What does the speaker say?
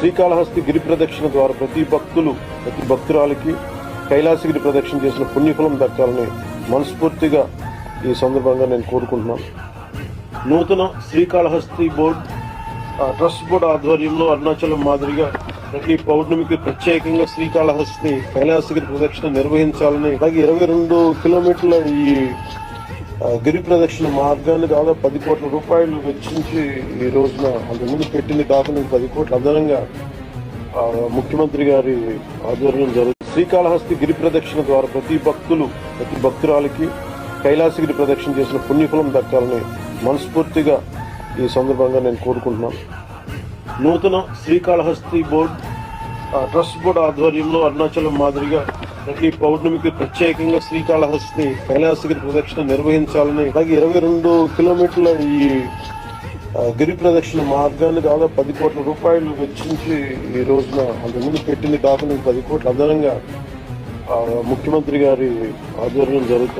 శ్రీకాళహస్తి గిరి ప్రదక్షిణ ద్వారా ప్రతి భక్తురాలికి కైలాసగిరి ప్రదక్షిణ చేసిన పుణ్యఫలం దక్కాలని మనస్ఫూర్తిగా ఈ సందర్భంగా నేను కోరుకుంటున్నాను. నూతన శ్రీకాళహస్తి ట్రస్ట్ బోర్డు ఆధ్వర్యంలో అరుణాచలం మాదిరిగా ప్రతి పౌర్ణమికి ప్రత్యేకంగా శ్రీకాళహస్తి కైలాసగిరి ప్రదక్షిణ నిర్వహించాలని, అలాగే 22 కిలోమీటర్ల ఈ గిరి ప్రదక్షిణ మార్గాన్ని దాదాపు 10 కోట్ల రూపాయలు వెచ్చించి ఈ రోజున అంతకుముందు పెట్టింది కాకుండా 10 కోట్ల అదనంగా ముఖ్యమంత్రి గారి ఆధ్వర్యం జరుగుతుంది. శ్రీకాళహస్తి గిరి ప్రదక్షిణ ద్వారా ప్రతి భక్తురాలికి కైలాసగిరి ప్రదక్షిణ చేసిన పుణ్యఫలం దక్కాలని మనస్ఫూర్తిగా ఈ సందర్భంగా నేను కోరుకుంటున్నాను. నూతన శ్రీకాళహస్తి ట్రస్ట్ బోర్డు ఆధ్వర్యంలో అరుణాచలం మాదిరిగా ప్రతి పౌర్ణమికి ప్రత్యేకంగా శ్రీకాళహస్తి కైలాసగిరి ప్రదక్షిణ నిర్వహించాలని, అలాగే 22 కిలోమీటర్ల ఈ గిరి ప్రదక్షిణ మార్గాన్ని దాదాపు 10 కోట్ల రూపాయలు వెచ్చించి ఈ రోజున అంతకుముందు పెట్టింది కాకుండా 10 కోట్ల అదనంగా ముఖ్యమంత్రి గారి ఆధ్వర్యం జరుగుతుంది.